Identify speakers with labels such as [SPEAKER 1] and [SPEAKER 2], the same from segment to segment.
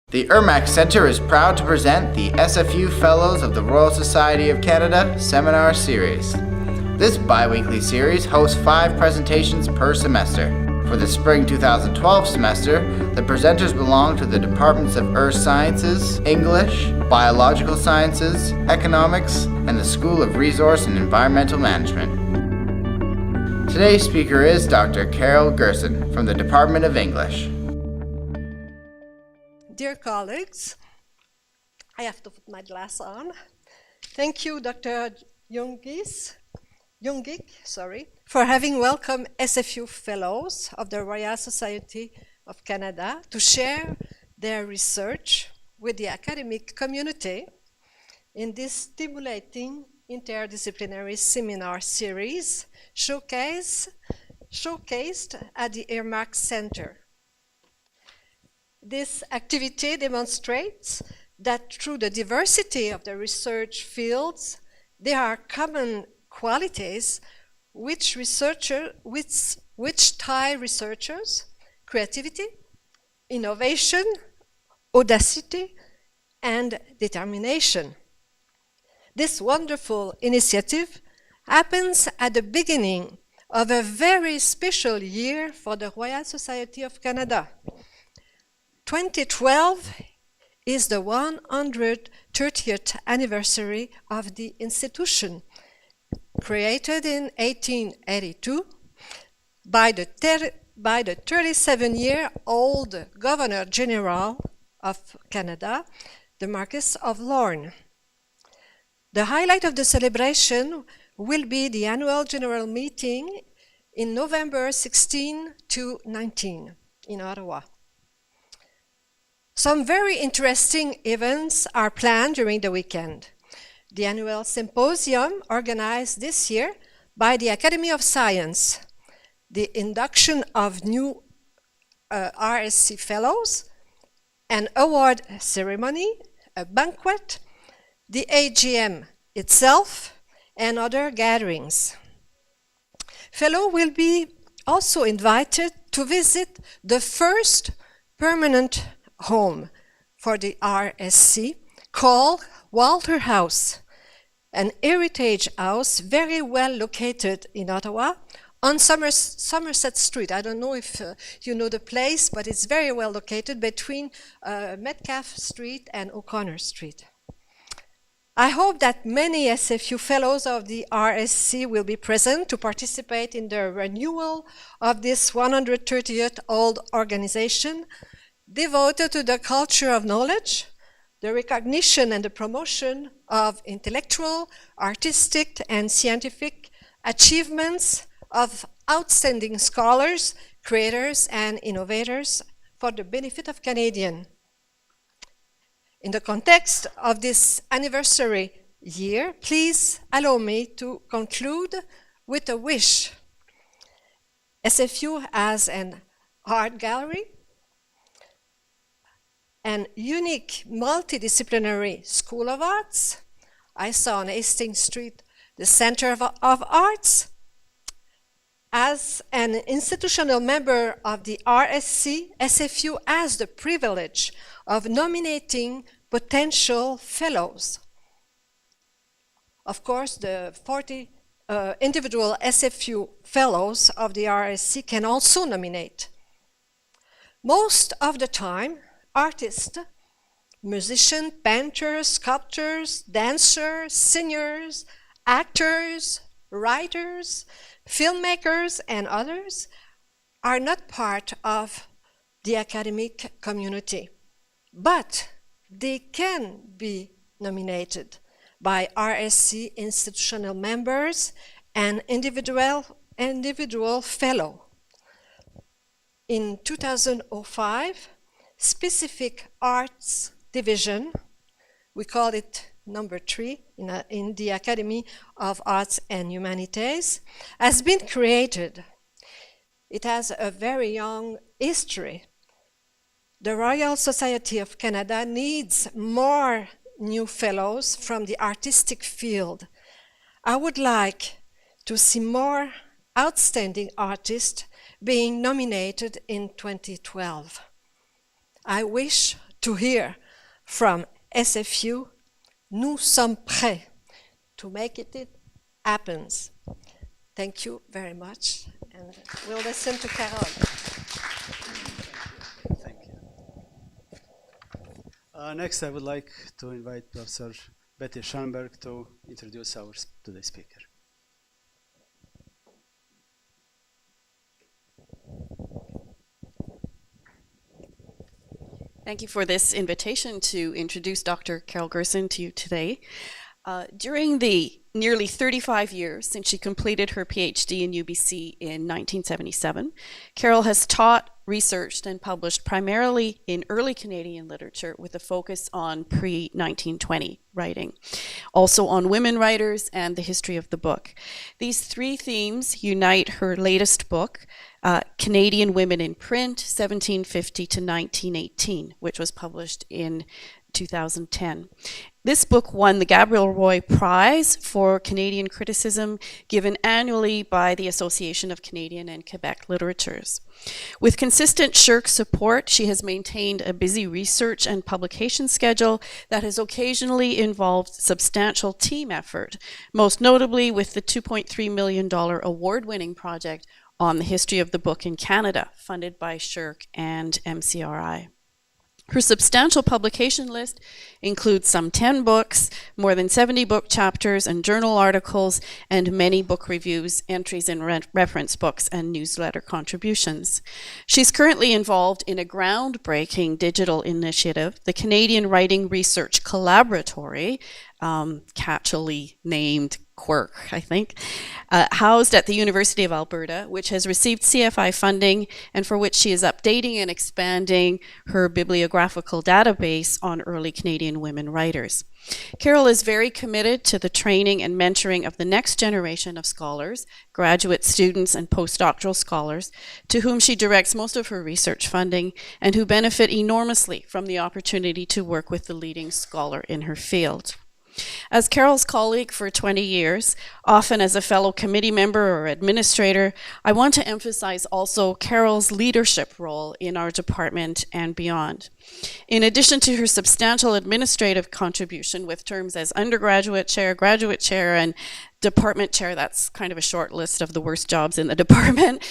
[SPEAKER 1] The IRMACS Centre is proud to present the SFU Fellows of the Royal Society of Canada Seminar Series. This bi-weekly series hosts 5 presentations per semester. For the Spring 2012 semester, the presenters belong to the Departments of Earth Sciences, English, Biological Sciences, Economics, and the School of Resource and Environmental Management. Today's speaker is Dr. Carol Gerson from the Department of English.
[SPEAKER 2] Dear colleagues, I have to put my glass on. Thank you, Dr. Jungik, for having welcomed SFU Fellows of the Royal Society of Canada to share their research with the academic community in this stimulating interdisciplinary seminar series showcased at the IRMACS Centre. This activity demonstrates that through the diversity of the research fields, there are common qualities which tie researchers, creativity, innovation, audacity, and determination. This wonderful initiative happens at the beginning of a very special year for the Royal Society of Canada. 2012 is the 130th anniversary of the institution, created in 1882 by the 37-year-old Governor General of Canada, the Marquess of Lorne. The highlight of the celebration will be the annual general meeting in November 16 to 19 in Ottawa. Some very interesting events are planned during the weekend. The annual symposium organized this year by the Academy of Science, the induction of new RSC Fellows, an award ceremony, a banquet, the AGM itself, and other gatherings. Fellows will be also invited to visit the first permanent home for the RSC called Walter House, an heritage house very well located in Ottawa on Somerset Street. I don't know if you know the place, but it's very well located between Metcalfe Street and O'Connor Street. I hope that many SFU Fellows of the RSC will be present to participate in the renewal of this 130-year-old organization devoted to the culture of knowledge, the recognition and the promotion of intellectual, artistic, and scientific achievements of outstanding scholars, creators, and innovators for the benefit of Canadians. In the context of this anniversary year, please allow me to conclude with a wish. SFU has an art gallery, an unique multidisciplinary School of Arts. I saw on Hastings Street the Center of Arts. As an institutional member of the RSC, SFU has the privilege of nominating potential fellows. Of course, the 40 individual SFU fellows of the RSC can also nominate. Most of the time, artists, musicians, painters, sculptors, dancers, singers, actors, writers, filmmakers, and others are not part of the academic community, but they can be nominated by RSC institutional members and individual fellow. In 2005, Specific Arts Division, we call it number 3 in the Academy of Arts and Humanities, has been created. It has a very young history. The Royal Society of Canada needs more new fellows from the artistic field. I would like to see more outstanding artists being nominated in 2012. I wish to hear from SFU, nous sommes prêts to make it happen. Thank you very much, and we'll listen to Carol.
[SPEAKER 3] Thank you. Next, I would like to invite Professor Betty Schoenberg to introduce our today's speaker.
[SPEAKER 4] Thank you for this invitation to introduce Dr. Carol Gerson to you today. During the nearly 35 years since she completed her PhD in UBC in 1977, Carol has taught, researched, and published primarily in early Canadian literature with a focus on pre-1920 writing, also on women writers and the history of the book. These three themes unite her latest book, Canadian Women in Print, 1750 to 1918, which was published in 2010. This book won the Gabriel Roy Prize for Canadian Criticism, given annually by the Association of Canadian and Quebec Literatures. With consistent SSHRC support, she has maintained a busy research and publication schedule that has occasionally involved substantial team effort, most notably with the $2.3 million award-winning project on the history of the book in Canada, funded by SSHRC and MCRI. Her substantial publication list includes some 10 books, more than 70 book chapters and journal articles, and many book reviews, entries in reference books, and newsletter contributions. She's currently involved in a groundbreaking digital initiative, the Canadian Writing Research Collaboratory, catchily named Quirk, I think, housed at the University of Alberta, which has received CFI funding and for which she is updating and expanding her bibliographical database on early Canadian women writers. Carol is very committed to the training and mentoring of the next generation of scholars, graduate students, and postdoctoral scholars, to whom she directs most of her research funding and who benefit enormously from the opportunity to work with the leading scholar in her field. As Carol's colleague for 20 years, often as a fellow committee member or administrator, I want to emphasize also Carol's leadership role in our department and beyond. In addition to her substantial administrative contribution with terms as undergraduate chair, graduate chair, and department chair, that's kind of a short list of the worst jobs in the department,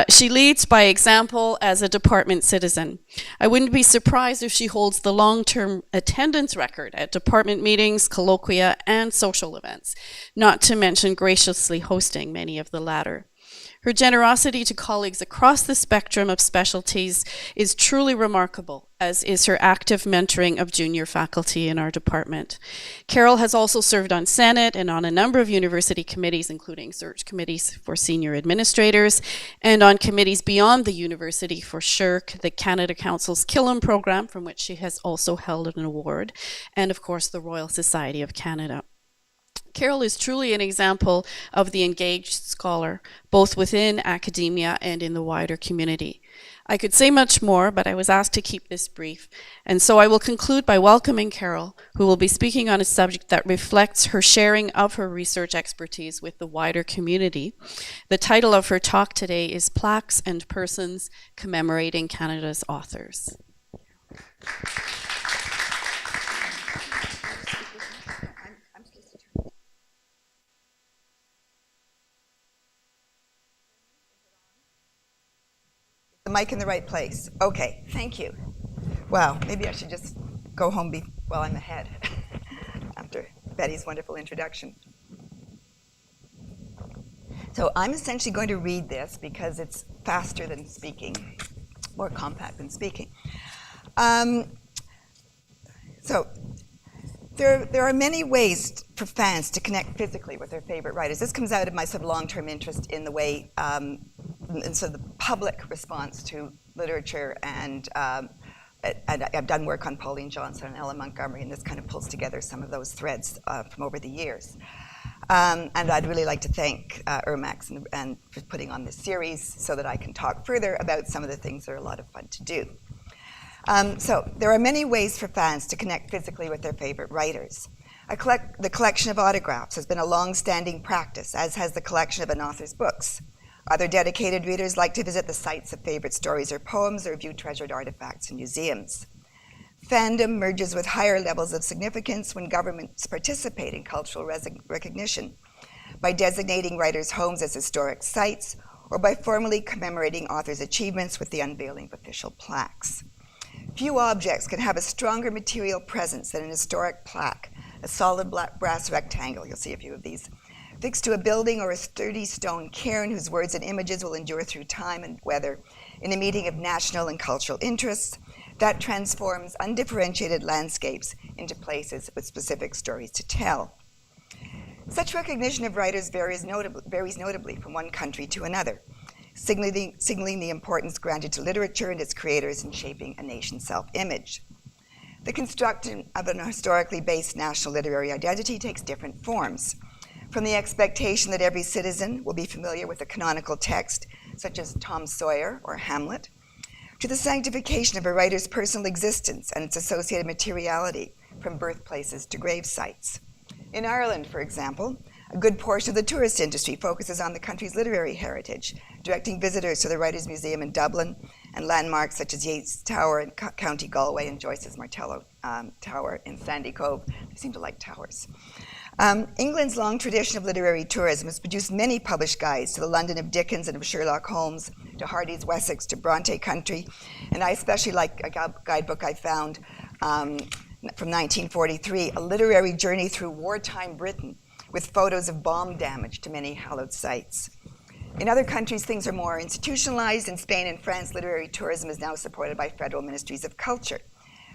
[SPEAKER 4] she leads by example as a department citizen. I wouldn't be surprised if she holds the long-term attendance record at department meetings, colloquia, and social events, not to mention graciously hosting many of the latter. Her generosity to colleagues across the spectrum of specialties is truly remarkable, as is her active mentoring of junior faculty in our department. Carol has also served on Senate and on a number of university committees, including search committees for senior administrators, and on committees beyond the university for SSHRC, the Canada Council's Killam program, from which she has also held an award, and of course the Royal Society of Canada. Carol is truly an example of the engaged scholar, both within academia and in the wider community. I could say much more, but I was asked to keep this brief, and so I will conclude by welcoming Carol, who will be speaking on a subject that reflects her sharing of her research expertise with the wider community. The title of her talk today is Plaques and Persons Commemorating Canada's Authors.
[SPEAKER 5] The mic in the right place. Okay, thank you. Wow, maybe I should just go home while I'm ahead after Betty's wonderful introduction. So I'm essentially going to read this because it's faster than speaking, more compact than speaking. So there are many ways for fans to connect physically with their favorite writers. This comes out of my sort of long-term interest in the way and so the public response to literature, and I've done work on Pauline Johnson and Ellen Montgomery, and this kind of pulls together some of those threads from over the years. And I'd really like to thank IRMACS and for putting on this series so that I can talk further about some of the things that are a lot of fun to do. So there are many ways for fans to connect physically with their favorite writers. The collection of autographs has been a long-standing practice, as has the collection of an author's books. Other dedicated readers like to visit the sites of favorite stories or poems or view treasured artifacts in museums. Fandom merges with higher levels of significance when governments participate in cultural recognition, by designating writers' homes as historic sites, or by formally commemorating authors' achievements with the unveiling of official plaques. Few objects can have a stronger material presence than an historic plaque, a solid black brass rectangle, you'll see a few of these, fixed to a building or a sturdy stone cairn whose words and images will endure through time and weather in a meeting of national and cultural interests that transforms undifferentiated landscapes into places with specific stories to tell. Such recognition of writers varies notably from one country to another, signaling the importance granted to literature and its creators in shaping a nation's self-image. The construction of an historically based national literary identity takes different forms, from the expectation that every citizen will be familiar with a canonical text, such as Tom Sawyer or Hamlet, to the sanctification of a writer's personal existence and its associated materiality, from birthplaces to grave sites. In Ireland, for example, a good portion of the tourist industry focuses on the country's literary heritage, directing visitors to the Writers' Museum in Dublin and landmarks such as Yeats Tower in County Galway and Joyce's Martello Tower in Sandy Cove. They seem to like towers. England's long tradition of literary tourism has produced many published guides to the London of Dickens and of Sherlock Holmes, to Hardy's Wessex, to Bronte Country, and I especially like a guidebook I found from 1943, A Literary Journey Through Wartime Britain, with photos of bomb damage to many hallowed sites. In other countries, things are more institutionalized. In Spain and France, literary tourism is now supported by federal ministries of culture.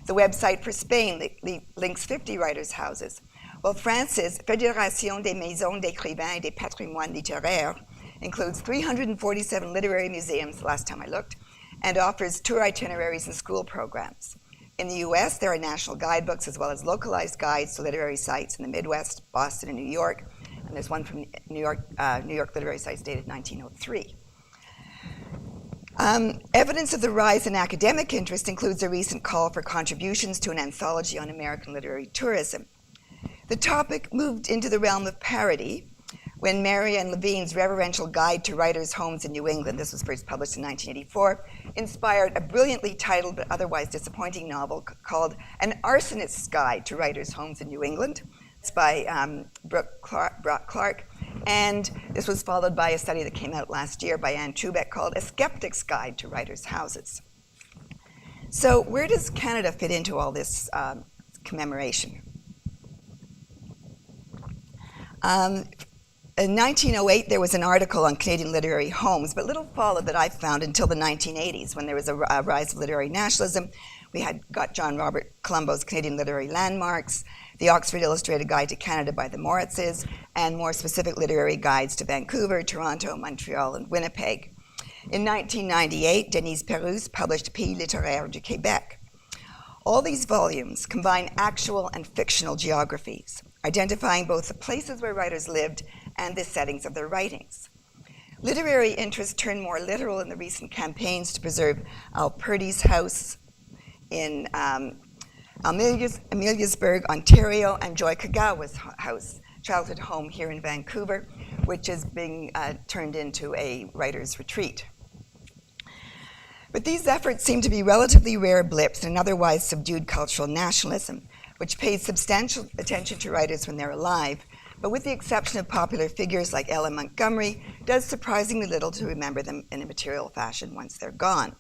[SPEAKER 5] The website for Spain links 50 writers' houses, while France's Fédération des Maisons d'écrivains et des Patrimoines littéraires includes 347 literary museums, last time I looked, and offers tour itineraries and school programs. In the US, there are national guidebooks as well as localized guides to literary sites in the Midwest, Boston, and New York. And there's one from New York Literary Sites dated 1903. Evidence of the rise in academic interest includes a recent call for contributions to an anthology on American literary tourism. The topic moved into the realm of parody when Marianne Levine's Reverential Guide to Writers' Homes in New England, this was first published in 1984, inspired a brilliantly titled but otherwise disappointing novel called An Arsonist's Guide to Writers' Homes in New England. It's by Brock Clark, and this was followed by a study that came out last year by Anne Trubeck called A Skeptic's Guide to Writers' Houses. So where does Canada fit into all this commemoration? In 1908, there was an article on Canadian literary homes, but little followed that I found until the 1980s, when there was a rise of literary nationalism. We got John Robert Colombo's Canadian Literary Landmarks, the Oxford Illustrated Guide to Canada by the Moritzes, and more specific literary guides to Vancouver, Toronto, Montreal, and Winnipeg. In 1998, Denise Pérouse published Pays littéraire du Québec. All these volumes combine actual and fictional geographies, identifying both the places where writers lived and the settings of their writings. Literary interests turned more literal in the recent campaigns to preserve Al Purdy's house in Ameliasburg, Ontario, and Joy Kagawa's house, childhood home here in Vancouver, which is being turned into a writer's retreat. But these efforts seem to be relatively rare blips in an otherwise subdued cultural nationalism, which pays substantial attention to writers when they're alive, but with the exception of popular figures like Ella Montgomery, does surprisingly little to remember them in a material fashion once they're gone.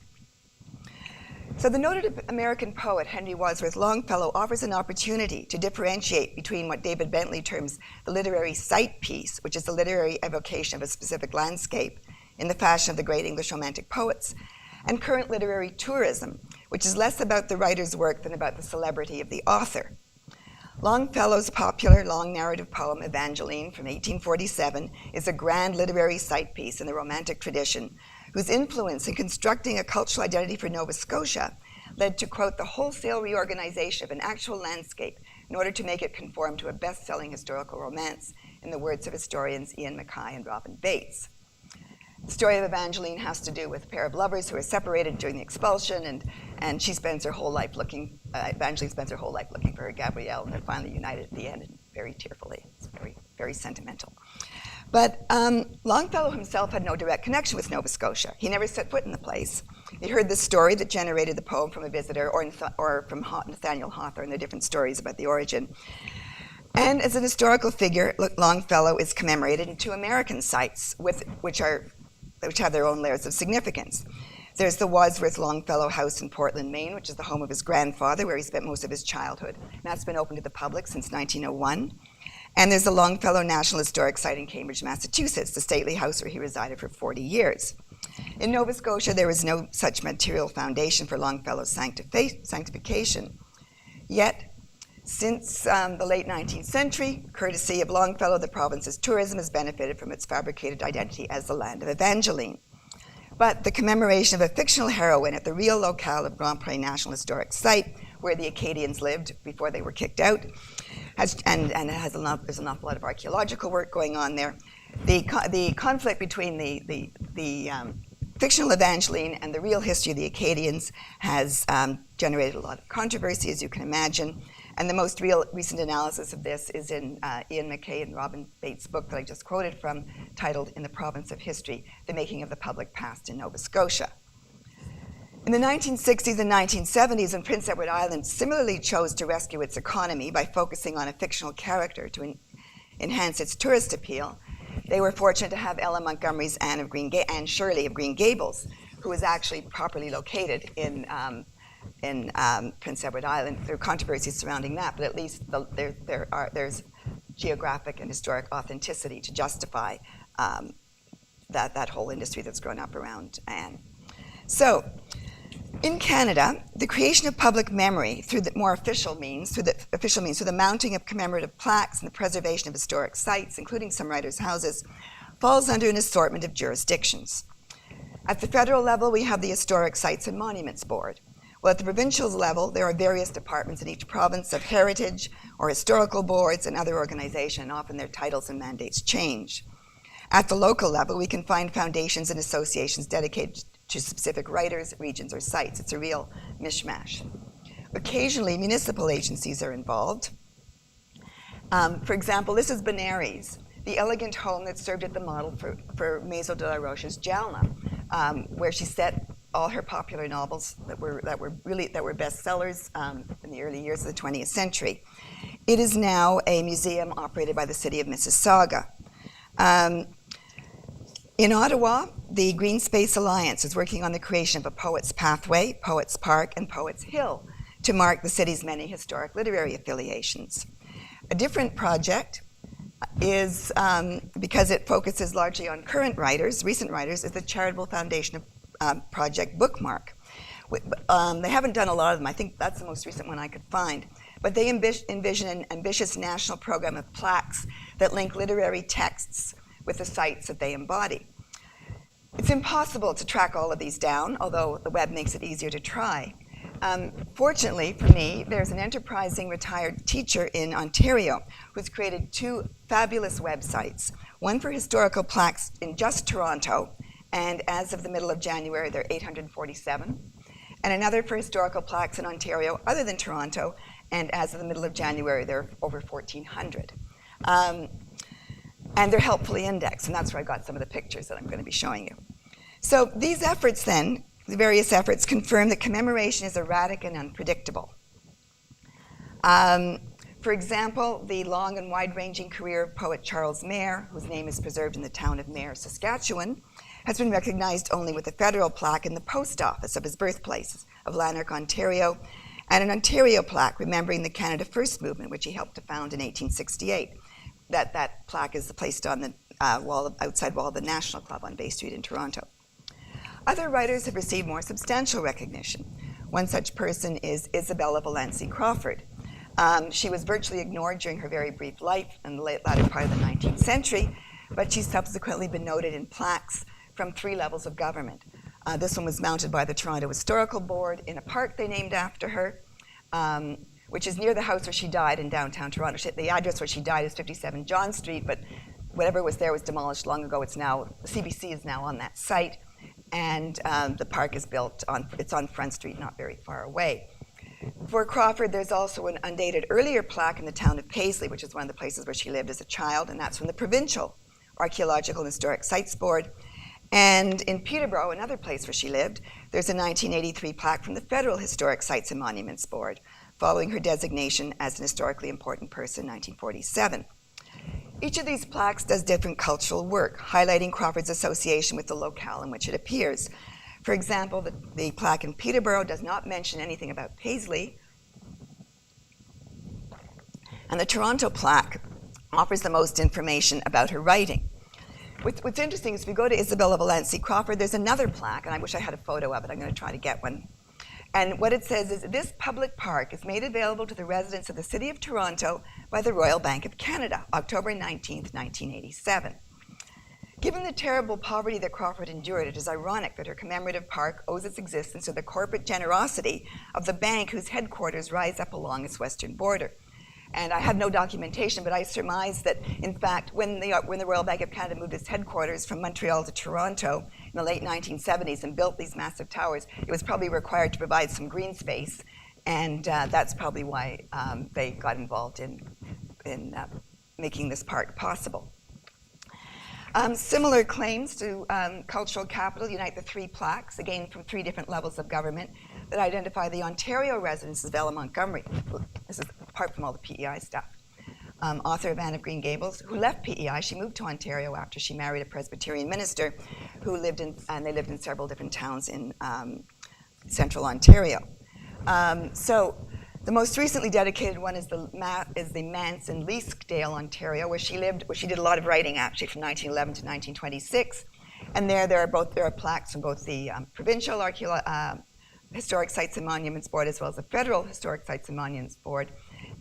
[SPEAKER 5] So the noted American poet Henry Wadsworth Longfellow offers an opportunity to differentiate between what David Bentley terms the literary sight piece, which is the literary evocation of a specific landscape in the fashion of the great English Romantic poets, and current literary tourism, which is less about the writer's work than about the celebrity of the author. Longfellow's popular long narrative poem, Evangeline, from 1847, is a grand literary sight piece in the Romantic tradition, whose influence in constructing a cultural identity for Nova Scotia led to, quote, the wholesale reorganization of an actual landscape in order to make it conform to a best-selling historical romance, in the words of historians Ian Mackay and Robin Bates. The story of Evangeline has to do with a pair of lovers who are separated during the expulsion, and she spends her whole life Evangeline spends her whole life looking for her Gabrielle, and they're finally united at the end, and very tearfully. It's very, very sentimental. But Longfellow himself had no direct connection with Nova Scotia. He never set foot in the place. He heard the story that generated the poem from a visitor or from Nathaniel Hawthorne, the different stories about the origin. And as an historical figure, Longfellow is commemorated in 2 American sites which have their own layers of significance. There's the Wadsworth Longfellow House in Portland, Maine, which is the home of his grandfather, where he spent most of his childhood. And that's been open to the public since 1901. And there's the Longfellow National Historic Site in Cambridge, Massachusetts, the stately house where he resided for 40 years. In Nova Scotia, there is no such material foundation for Longfellow's sanctification. Yet, since the late 19th century, courtesy of Longfellow, the province's tourism has benefited from its fabricated identity as the land of Evangeline. But the commemoration of a fictional heroine at the real locale of Grand Pre National Historic Site, where the Acadians lived before they were kicked out, there's an awful lot of archaeological work going on there. The conflict between the fictional Evangeline and the real history of the Acadians has generated a lot of controversy, as you can imagine. And the most recent analysis of this is in Ian MacKay and Robin Bates' book that I just quoted from, titled In the Province of History, The Making of the Public Past in Nova Scotia. In the 1960s and 1970s, when Prince Edward Island similarly chose to rescue its economy by focusing on a fictional character to enhance its tourist appeal, they were fortunate to have Ella Montgomery's Anne Shirley of Green Gables, who was actually properly located in Prince Edward Island. There are controversies surrounding that, but at least there's geographic and historic authenticity to justify that whole industry that's grown up around Anne. So, in Canada, the creation of public memory through the official means, through the mounting of commemorative plaques and the preservation of historic sites, including some writers' houses, falls under an assortment of jurisdictions. At the federal level, we have the Historic Sites and Monuments Board. Well, at the provincial level, there are various departments in each province of heritage or historical boards and other organizations, and often their titles and mandates change. At the local level, we can find foundations and associations dedicated to specific writers, regions, or sites. It's a real mishmash. Occasionally, municipal agencies are involved. For example, this is Benares, the elegant home that served as the model for Maison de la Roche's Jalna, where she set all her popular novels that were bestsellers in the early years of the 20th century. It is now a museum operated by the city of Mississauga. In Ottawa, the Green Space Alliance is working on the creation of a Poets Pathway, Poets Park, and Poets Hill to mark the city's many historic literary affiliations. A different project is, because it focuses largely on current writers, recent writers, is the Charitable Foundation Project Bookmark. They haven't done a lot of them. I think that's the most recent one I could find. But they envision an ambitious national program of plaques that link literary texts with the sites that they embody. It's impossible to track all of these down, although the web makes it easier to try. Fortunately for me, there's an enterprising retired teacher in Ontario who's created 2 fabulous websites, one for historical plaques in just Toronto, and as of the middle of January, there are 847, and another for historical plaques in Ontario other than Toronto, and as of the middle of January, there are over 1,400. And they're helpfully indexed, and that's where I got some of the pictures that I'm going to be showing you. So these efforts then, the various efforts, confirm that commemoration is erratic and unpredictable. For example, the long and wide-ranging career of poet Charles Mair, whose name is preserved in the town of Mair, Saskatchewan, has been recognized only with a federal plaque in the post office of his birthplace of Lanark, Ontario, and an Ontario plaque remembering the Canada First movement, which he helped to found in 1868. That plaque is placed on the outside wall of the National Club on Bay Street in Toronto. Other writers have received more substantial recognition. One such person is Isabella Valenci Crawford. She was virtually ignored during her very brief life in the latter part of the 19th century, but she's subsequently been noted in plaques from 3 levels of government. This one was mounted by the Toronto Historical Board in a park they named after her, which is near the house where she died in downtown Toronto. The address where she died is 57 John Street, but whatever was there was demolished long ago. The CBC is now on that site, and the park is it's on Front Street, not very far away. For Crawford, there's also an undated earlier plaque in the town of Paisley, which is one of the places where she lived as a child, and that's from the provincial Archaeological and Historic Sites Board. And in Peterborough, another place where she lived, there's a 1983 plaque from the Federal Historic Sites and Monuments Board, following her designation as an historically important person in 1947. Each of these plaques does different cultural work, highlighting Crawford's association with the locale in which it appears. For example, the plaque in Peterborough does not mention anything about Paisley, and the Toronto plaque offers the most information about her writing. What's interesting is if you go to Isabella Valenci Crawford, there's another plaque, and I wish I had a photo of it. I'm going to try to get one. And what it says is, this public park is made available to the residents of the City of Toronto by the Royal Bank of Canada, October 19th, 1987. Given the terrible poverty that Crawford endured, it is ironic that her commemorative park owes its existence to the corporate generosity of the bank whose headquarters rise up along its western border. And I have no documentation, but I surmise that, in fact, when the Royal Bank of Canada moved its headquarters from Montreal to Toronto in the late 1970s and built these massive towers, it was probably required to provide some green space, and that's probably why they got involved in making this park possible. Similar claims to cultural capital unite the three plaques, again from three different levels of government, that identify the Ontario residences of Ella Montgomery. This is apart from all the PEI stuff. Author of Anne of Green Gables, who left PEI. She moved to Ontario after she married a Presbyterian minister who lived in several different towns in central Ontario. So the most recently dedicated one is the manse in Leaskdale, Ontario, where she lived, where she did a lot of writing actually from 1911 to 1926. And there are plaques from both the provincial Historic Sites and Monuments Board as well as the Federal Historic Sites and Monuments Board.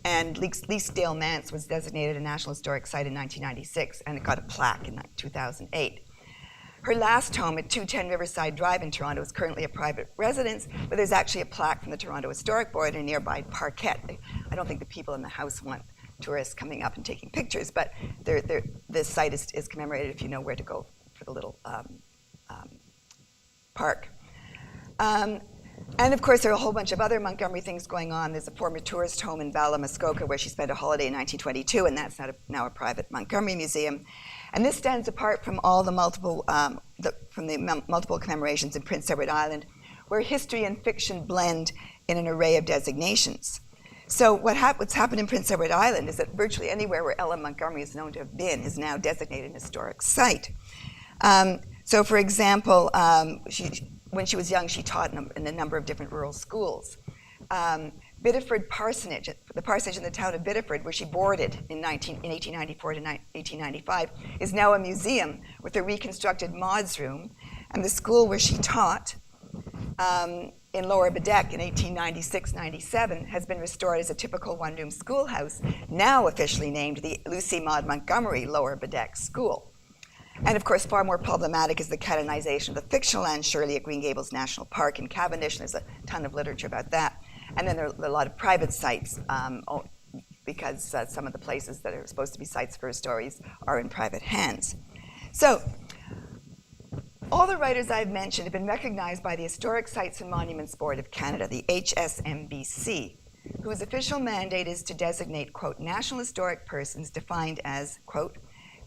[SPEAKER 5] And Leaskdale Manse was designated a National Historic Site in 1996, and it got a plaque in 2008. Her last home at 210 Riverside Drive in Toronto is currently a private residence, but there's actually a plaque from the Toronto Historic Board in nearby Parquet. I don't think the people in the house want tourists coming up and taking pictures, but this site is commemorated if you know where to go for the little park. And of course, there are a whole bunch of other Montgomery things going on. There's a former tourist home in Bala Muskoka where she spent a holiday in 1922, and that's now a private Montgomery museum. And this stands apart from all the multiple commemorations in Prince Edward Island, where history and fiction blend in an array of designations. So what's happened in Prince Edward Island is that virtually anywhere where Ella Montgomery is known to have been is now designated an historic site. So for example, when she was young, she taught in a number of different rural schools. Biddeford Parsonage, the parsonage in the town of Biddeford, where she boarded in 1894 to 1895, is now a museum with a reconstructed Maud's room. And the school where she taught in Lower Bedeck in 1896-97 has been restored as a typical one-room schoolhouse, now officially named the Lucy Maud Montgomery Lower Bedeck School. And of course, far more problematic is the canonization of the fictional Anne Shirley at Green Gables National Park in Cavendish, and there's a ton of literature about that. And then there are a lot of private sites because some of the places that are supposed to be sites for her stories are in private hands. So all the writers I've mentioned have been recognized by the Historic Sites and Monuments Board of Canada, the HSMBC, whose official mandate is to designate, quote, national historic persons defined as, quote,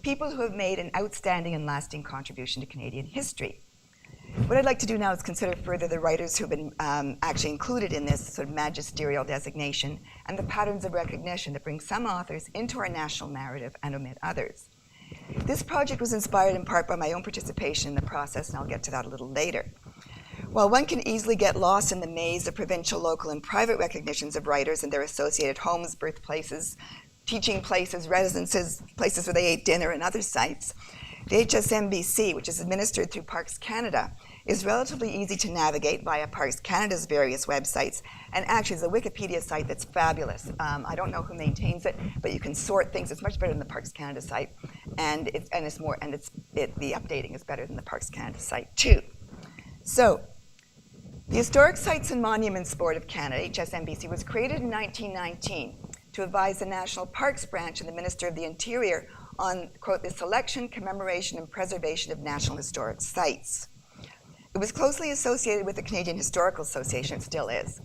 [SPEAKER 5] people who have made an outstanding and lasting contribution to Canadian history. What I'd like to do now is consider further the writers who've been actually included in this sort of magisterial designation and the patterns of recognition that bring some authors into our national narrative and omit others. This project was inspired in part by my own participation in the process, and I'll get to that a little later. While one can easily get lost in the maze of provincial, local, and private recognitions of writers and their associated homes, birthplaces, teaching places, residences, places where they ate dinner, and other sites, the HSMBC, which is administered through Parks Canada, is relatively easy to navigate via Parks Canada's various websites, and actually is a Wikipedia site that's fabulous. I don't know who maintains it, but you can sort things. It's much better than the Parks Canada site, and the updating is better than the Parks Canada site too. So, the Historic Sites and Monuments Board of Canada, HSMBC, was created in 1919 to advise the National Parks Branch and the Minister of the Interior on, quote, the selection, commemoration, and preservation of national historic sites. It was closely associated with the Canadian Historical Association, it still is.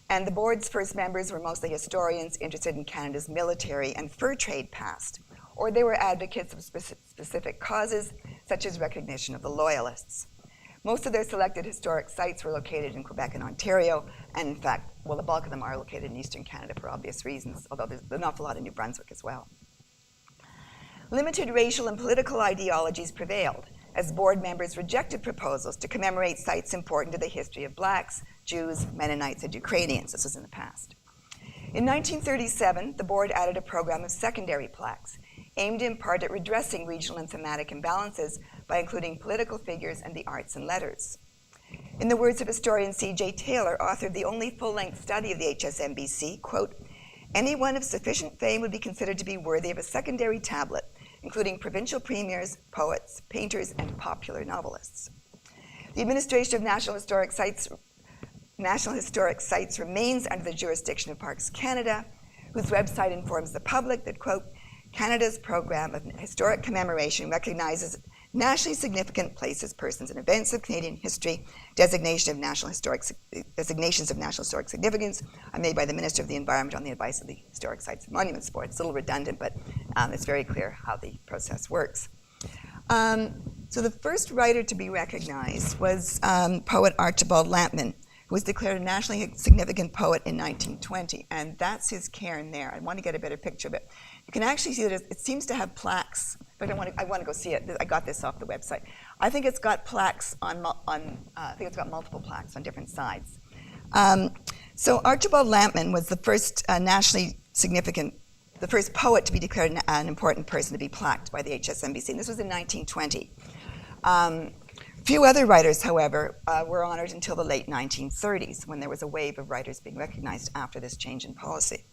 [SPEAKER 5] And the board's first members were mostly historians interested in Canada's military and fur trade past. or they were advocates of specific causes, such as recognition of the Loyalists. Most of their selected historic sites were located in Quebec and Ontario, and in fact, well, the bulk of them are located in Eastern Canada for obvious reasons, although there's an awful lot in New Brunswick as well. Limited racial and political ideologies prevailed, as board members rejected proposals to commemorate sites important to the history of Blacks, Jews, Mennonites, and Ukrainians. This was in the past. In 1937, the board added a program of secondary plaques, aimed in part at redressing regional and thematic imbalances by including political figures and the arts and letters. In the words of historian C.J. Taylor, author of the only full-length study of the HSMBC, quote, "Anyone of sufficient fame would be considered to be worthy of a secondary tablet, including provincial premiers, poets, painters, and popular novelists." The administration of National Historic Sites remains under the jurisdiction of Parks Canada, whose website informs the public that, quote, "Canada's program of historic commemoration recognizes nationally significant places, persons, and events of Canadian history. Designations of national historic significance are made by the Minister of the Environment on the advice of the Historic Sites and Monuments Board." It's a little redundant, but it's very clear how the process works. So the first writer to be recognized was poet Archibald Lampman, who was declared a nationally significant poet in 1920, and that's his cairn there. I want to get a better picture of it. You can actually see that it seems to have plaques. In fact, I want to go see it. I got this off the website. I think it's got plaques I think it's got multiple plaques on different sides. So Archibald Lampman was the first nationally significant, the first poet to be declared an important person to be plaqued by the HSMBC, and this was in 1920. Few other writers, however, were honored until the late 1930s, when there was a wave of writers being recognized after this change in policy.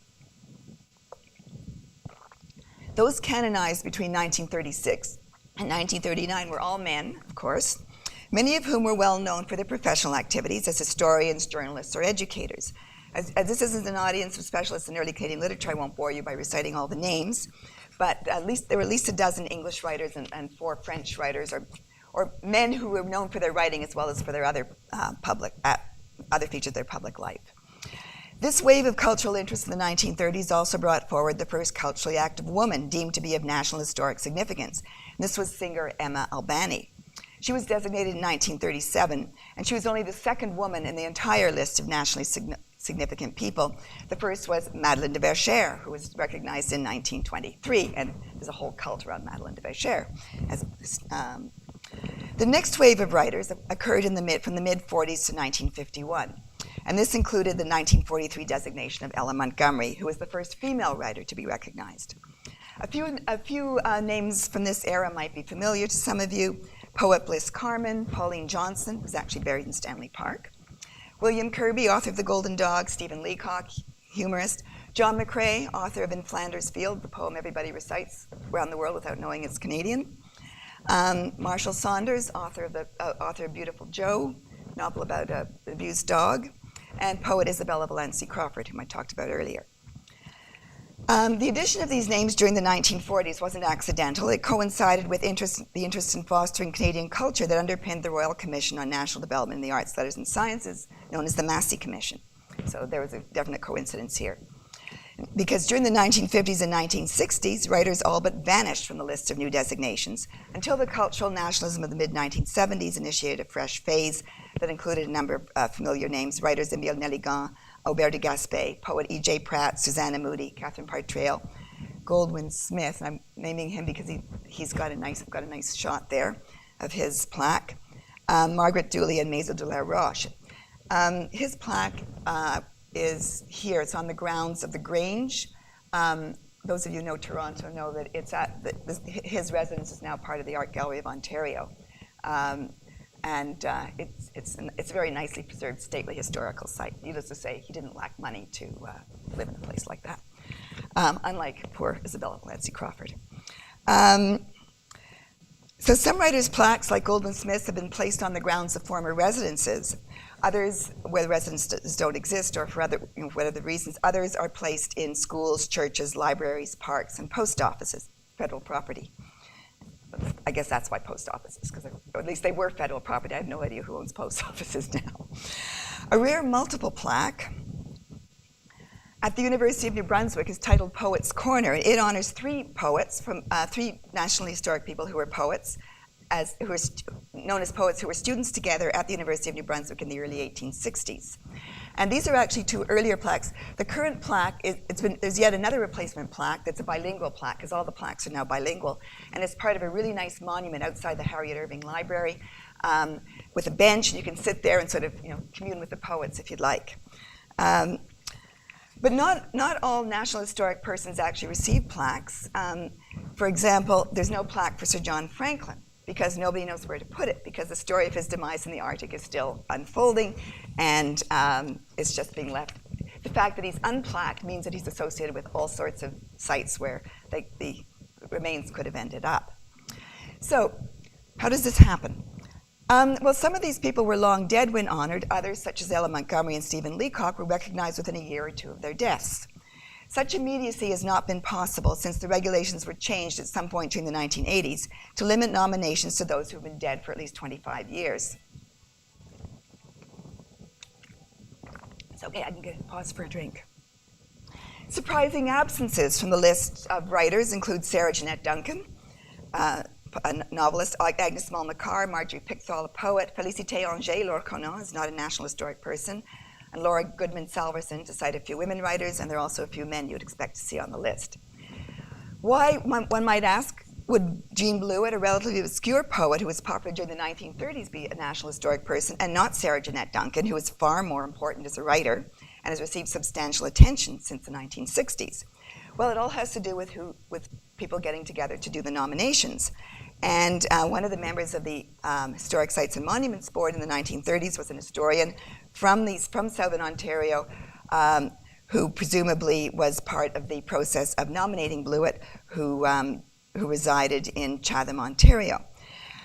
[SPEAKER 5] Those canonized between 1936 and 1939 were all men, of course, many of whom were well known for their professional activities as historians, journalists, or educators. As this isn't an audience of specialists in early Canadian literature, I won't bore you by reciting all the names, but there were at least a dozen English writers and 4 French writers, or men who were known for their writing as well as for their other features of their public life. This wave of cultural interest in the 1930s also brought forward the first culturally active woman deemed to be of national historic significance. And this was singer Emma Albani. She was designated in 1937, and she was only the second woman in the entire list of nationally significant people. The first was Madeleine de Verchères, who was recognized in 1923, and there's a whole cult around Madeleine de Verchères. The next wave of writers occurred from the mid-40s to 1951, and this included the 1943 designation of Ella Montgomery, who was the first female writer to be recognized. A few names from this era might be familiar to some of you. Poet Bliss Carman, Pauline Johnson, who's actually buried in Stanley Park, William Kirby, author of The Golden Dog, Stephen Leacock, humorist, John McCrae, author of In Flanders Field, the poem everybody recites around the world without knowing it's Canadian, Marshall Saunders, author of Beautiful Joe, novel about an abused dog, and poet Isabella Valenci Crawford, whom I talked about earlier. The addition of these names during the 1940s wasn't accidental. It coincided with the interest in fostering Canadian culture that underpinned the Royal Commission on National Development in the Arts, Letters, and Sciences, known as the Massey Commission. So there was a definite coincidence here. Because during the 1950s and 1960s, writers all but vanished from the list of new designations until the cultural nationalism of the mid-1970s initiated a fresh phase that included a number of familiar names: writers Émile Nelligan, Aubert de Gaspé, poet E.J. Pratt, Susanna Moody, Catherine Partrail, Goldwyn Smith. I'm naming him because he's got a nice shot there of his plaque. Margaret Dooley and Maison de la Roche. His plaque is here. It's on the grounds of the Grange. Those of you who know Toronto know that his residence is now part of the Art Gallery of Ontario. It's a very nicely preserved, stately historical site. Needless to say, he didn't lack money to live in a place like that, unlike poor Isabella Valenci Crawford. So some writers' plaques, like Goldwyn Smith's, have been placed on the grounds of former residences. Others, where the residences don't exist, or for whatever reasons, others are placed in schools, churches, libraries, parks, and post offices, federal property. I guess that's why post offices, because at least they were federal property. I have no idea who owns post offices now. A rare multiple plaque at the University of New Brunswick is titled Poets' Corner. It honors three poets, from three nationally historic people who were poets, known as poets, who were students together at the University of New Brunswick in the early 1860s. And these are actually two earlier plaques. The current plaque, there's yet another replacement plaque that's a bilingual plaque, because all the plaques are now bilingual, and it's part of a really nice monument outside the Harriet Irving Library with a bench, and you can sit there and sort of commune with the poets if you'd like. But not all National Historic persons actually receive plaques. For example, there's no plaque for Sir John Franklin, because nobody knows where to put it, because the story of his demise in the Arctic is still unfolding, and it's just being left. The fact that he's unplaqued means that he's associated with all sorts of sites where the remains could have ended up. So how does this happen? Well, some of these people were long dead when honored. Others, such as Ella Montgomery and Stephen Leacock, were recognized within a year or two of their deaths. Such immediacy has not been possible since the regulations were changed at some point during the 1980s to limit nominations to those who have been dead for at least 25 years. It's okay, I can pause for a drink. Surprising absences from the list of writers include Sarah Jeanette Duncan, a novelist, Agnes Mulmacar, Marjorie Pickthall, a poet, Félicité Anger, Laure Conan is not a National Historic person, and Laura Goodman Salverson, to cite a few women writers, and there are also a few men you'd expect to see on the list. Why, one might ask, would Jean Blewett, a relatively obscure poet who was popular during the 1930s, be a National Historic person, and not Sarah Jeanette Duncan, who is far more important as a writer and has received substantial attention since the 1960s? Well, it all has to do with people getting together to do the nominations. And one of the members of the Historic Sites and Monuments Board in the 1930s was an historian from Southern Ontario, who presumably was part of the process of nominating Blewett, who resided in Chatham, Ontario.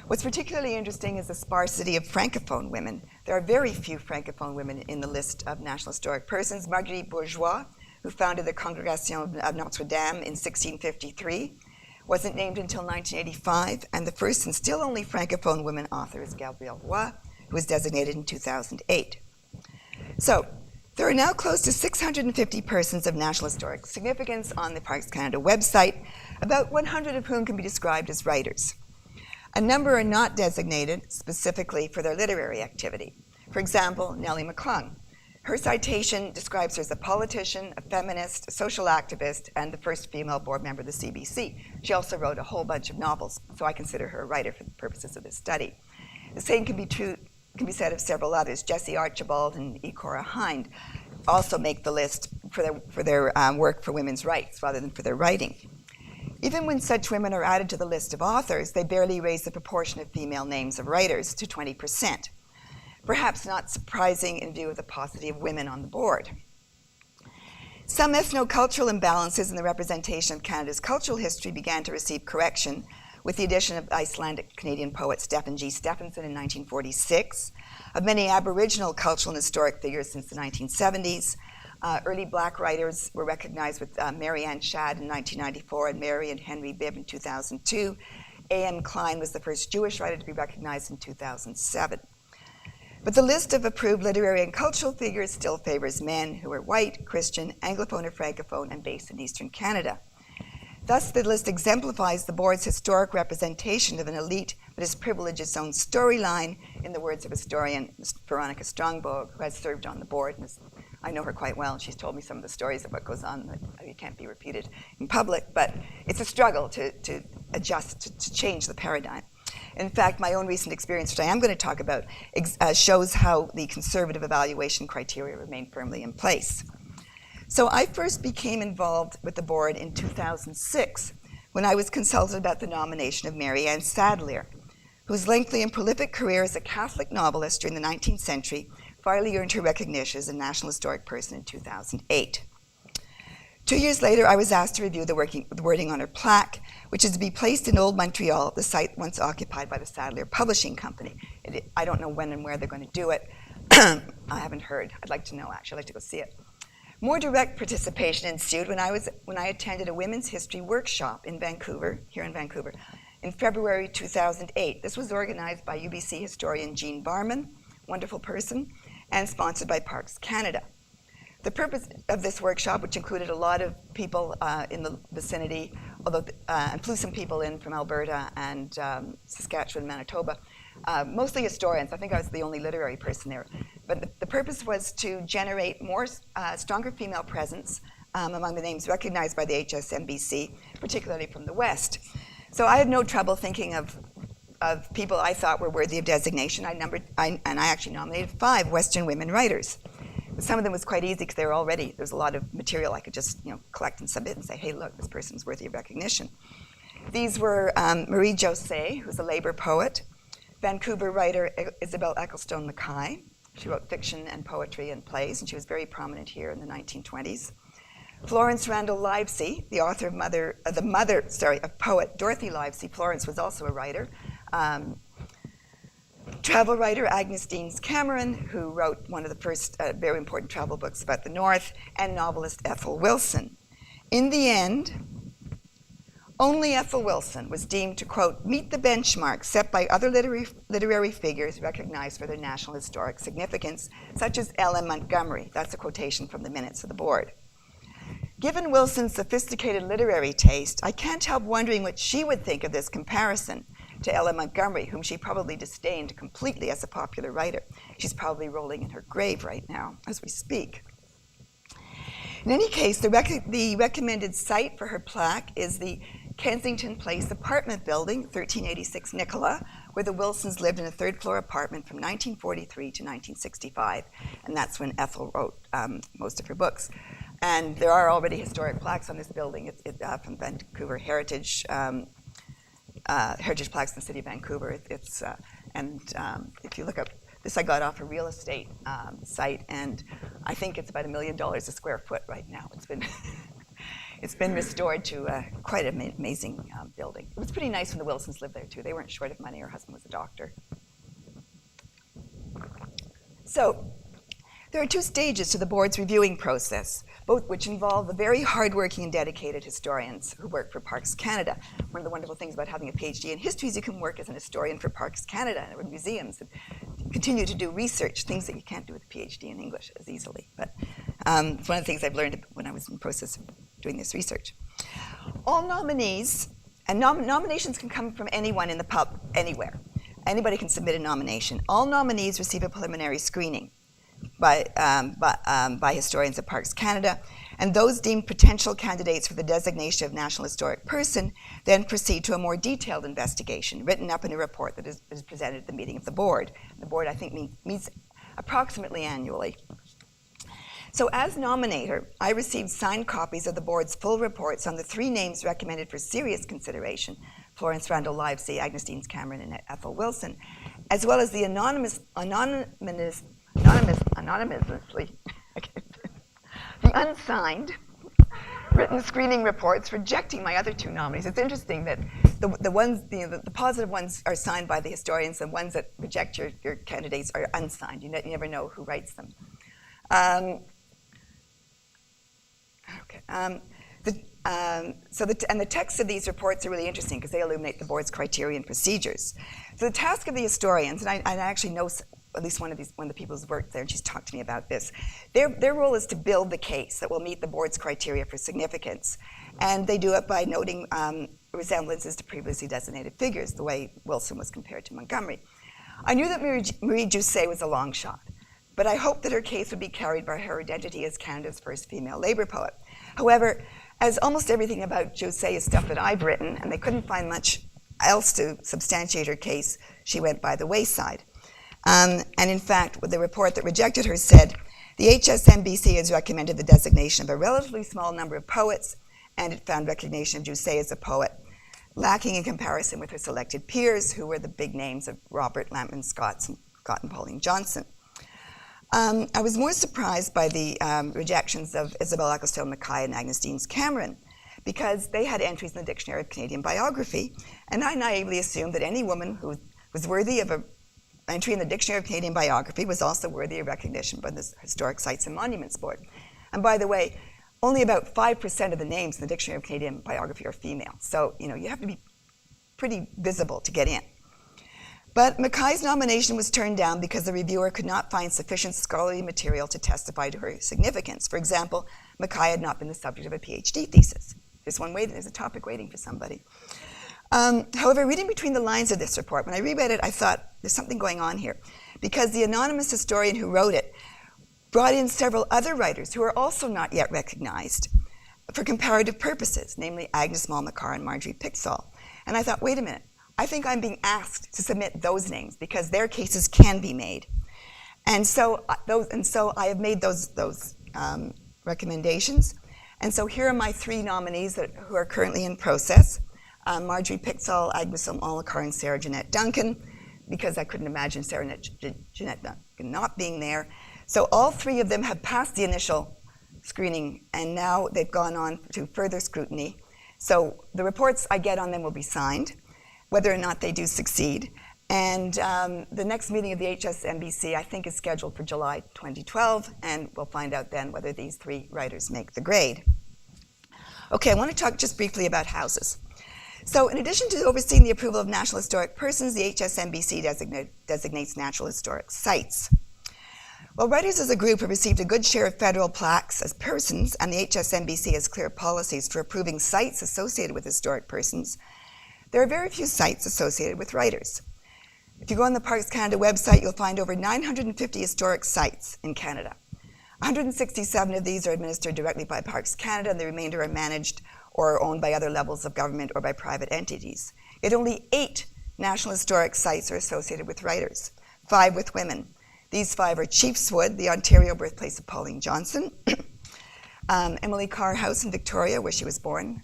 [SPEAKER 5] What's particularly interesting is the sparsity of Francophone women. There are very few Francophone women in the list of National Historic persons. Marguerite Bourgeois, who founded the Congregation of Notre Dame in 1653, wasn't named until 1985, and the first and still only Francophone woman author is Gabrielle Roy, who was designated in 2008. So there are now close to 650 persons of National Historic significance on the Parks Canada website, about 100 of whom can be described as writers. A number are not designated specifically for their literary activity. For example, Nellie McClung. Her citation describes her as a politician, a feminist, a social activist, and the first female board member of the CBC. She also wrote a whole bunch of novels, so I consider her a writer for the purposes of this study. The same can be said of several others. Jessie Archibald and E. Cora Hind also make the list for their work for women's rights rather than for their writing. Even when such women are added to the list of authors, they barely raise the proportion of female names of writers to 20%. Perhaps not surprising in view of the paucity of women on the board. Some ethno-cultural imbalances in the representation of Canada's cultural history began to receive correction with the addition of Icelandic-Canadian poet Stephen G. Stephenson in 1946, of many Aboriginal cultural and historic figures since the 1970s. Early Black writers were recognized with Mary Ann Shadd in 1994 and Mary and Henry Bibb in 2002. A.M. Klein was the first Jewish writer to be recognized in 2007. But the list of approved literary and cultural figures still favors men who are white, Christian, Anglophone or Francophone, and based in Eastern Canada. Thus, the list exemplifies the board's historic representation of an elite that has privileged its own storyline, in the words of historian Veronica Strongbow, who has served on the board. And I know her quite well, and she's told me some of the stories of what goes on that can't be repeated in public, but it's a struggle to adjust, to change the paradigm. In fact, my own recent experience, which I am going to talk about, shows how the conservative evaluation criteria remain firmly in place. So I first became involved with the board in 2006 when I was consulted about the nomination of Mary Ann Sadleir, whose lengthy and prolific career as a Catholic novelist during the 19th century finally earned her recognition as a National Historic Person in 2008. 2 years later, I was asked to review the wording on her plaque, which is to be placed in Old Montreal, the site once occupied by the Sadleir Publishing Company. I don't know when and where they're going to do it. I haven't heard. I'd like to know, actually. I'd like to go see it. More direct participation ensued when I attended a women's history workshop in Vancouver, in February 2008. This was organized by UBC historian Jean Barman, wonderful person, and sponsored by Parks Canada. The purpose of this workshop, which included a lot of people in the vicinity, although and flew some people in from Alberta and Saskatchewan, Manitoba, mostly historians. I think I was the only literary person there. But the purpose was to generate more stronger female presence among the names recognized by the HSMBC, particularly from the West. So I had no trouble thinking of people I thought were worthy of designation. I actually nominated 5 Western women writers. Some of them was quite easy because they were already, there's a lot of material I could just collect and submit and say, hey, look, this person is worthy of recognition. These were Marie José, who's a labor poet, Vancouver writer Isabel Ecclestone Mackay. She wrote fiction and poetry and plays, and she was very prominent here in the 1920s. Florence Randall Livesey, the author of poet Dorothy Livesey. Florence was also a writer. Travel writer Agnes Deans Cameron, who wrote one of the first very important travel books about the North, and novelist Ethel Wilson. In the end, only Ethel Wilson was deemed to, quote, meet the benchmark set by other literary figures recognized for their national historic significance, such as L.M. Montgomery. That's a quotation from the minutes of the board. Given Wilson's sophisticated literary taste, I can't help wondering what she would think of this comparison to Ella Montgomery, whom she probably disdained completely as a popular writer. She's probably rolling in her grave right now as we speak. In any case, the recommended site for her plaque is the Kensington Place apartment building, 1386 Nicola, where the Wilsons lived in a third-floor apartment from 1943 to 1965, and that's when Ethel wrote most of her books. And there are already historic plaques on this building. It's from Vancouver Heritage plaques in the city of Vancouver. If you look up this, I got off a real estate site, and I think it's about $1 million a square foot right now. It's been restored to quite an amazing building. It was pretty nice when the Wilsons lived there too. They weren't short of money. Her husband was a doctor. So there are 2 stages to the board's reviewing process, both which involve the very hardworking and dedicated historians who work for Parks Canada. One of the wonderful things about having a PhD in history is you can work as an historian for Parks Canada and museums and continue to do research, things that you can't do with a PhD in English as easily. But it's one of the things I've learned when I was in the process of doing this research. All nominees, and nominations can come from anyone in the pub, anywhere. Anybody can submit a nomination. All nominees receive a preliminary screening by historians at Parks Canada, and those deemed potential candidates for the designation of National Historic Person then proceed to a more detailed investigation, written up in a report that is presented at the meeting of the board. The board, I think, meets approximately annually. So as nominator, I received signed copies of the board's full reports on the 3 names recommended for serious consideration, Florence Randall Livesey, Agnes Deans Cameron, and Ethel Wilson, as well as the anonymously the unsigned written screening reports rejecting my other 2 nominees. It's interesting that the ones, the positive ones are signed by the historians, and ones that reject your candidates are unsigned. You never know who writes them. The text of these reports are really interesting because they illuminate the board's criteria and procedures. So the task of the historians, and I actually know at least one of the people who's worked there, and she's talked to me about this. Their role is to build the case that will meet the board's criteria for significance, and they do it by noting resemblances to previously designated figures, the way Wilson was compared to Montgomery. I knew that Marie José was a long shot, but I hoped that her case would be carried by her identity as Canada's first female labor poet. However, as almost everything about José is stuff that I've written, and they couldn't find much else to substantiate her case, she went by the wayside. And in fact, the report that rejected her said, the HSMBC has recommended the designation of a relatively small number of poets, and it found recognition of José as a poet, lacking in comparison with her selected peers, who were the big names of Robert Lampman Scott and Pauline Johnson. I was more surprised by the rejections of Isabel Ecclestone Mackay and Agnes Deans Cameron, because they had entries in the Dictionary of Canadian Biography, and I naively assumed that any woman who was worthy of an entry in the Dictionary of Canadian Biography was also worthy of recognition by the Historic Sites and Monuments Board. And by the way, only about 5% of the names in the Dictionary of Canadian Biography are female, so you have to be pretty visible to get in. But Mackay's nomination was turned down because the reviewer could not find sufficient scholarly material to testify to her significance. For example, Mackay had not been the subject of a PhD thesis. There's a topic waiting for somebody. However, reading between the lines of this report, when I reread it, I thought there's something going on here, because the anonymous historian who wrote it brought in several other writers who are also not yet recognized for comparative purposes, namely Agnes Mulmacar and Marjorie Pickthall. And I thought, wait a minute, I think I'm being asked to submit those names because their cases can be made. And so I have made those recommendations. And so here are my 3 nominees who are currently in process. Marjorie Pickthall, Agnes Mulmacar, and Sarah Jeanette Duncan, because I couldn't imagine Sarah Jeanette Duncan not being there. So all 3 of them have passed the initial screening, and now they've gone on to further scrutiny. So the reports I get on them will be signed, whether or not they do succeed. And the next meeting of the HSMBC, I think, is scheduled for July 2012, and we'll find out then whether these 3 writers make the grade. Okay, I want to talk just briefly about houses. So in addition to overseeing the approval of National Historic Persons, the HSMBC designates Natural Historic Sites. While writers as a group have received a good share of federal plaques as persons, and the HSMBC has clear policies for approving sites associated with historic persons, there are very few sites associated with writers. If you go on the Parks Canada website, you'll find over 950 historic sites in Canada. 167 of these are administered directly by Parks Canada, and the remainder are managed or owned by other levels of government or by private entities. Yet only 8 National Historic Sites are associated with writers, 5 with women. These 5 are Chiefswood, the Ontario birthplace of Pauline Johnson, Emily Carr House in Victoria, where she was born,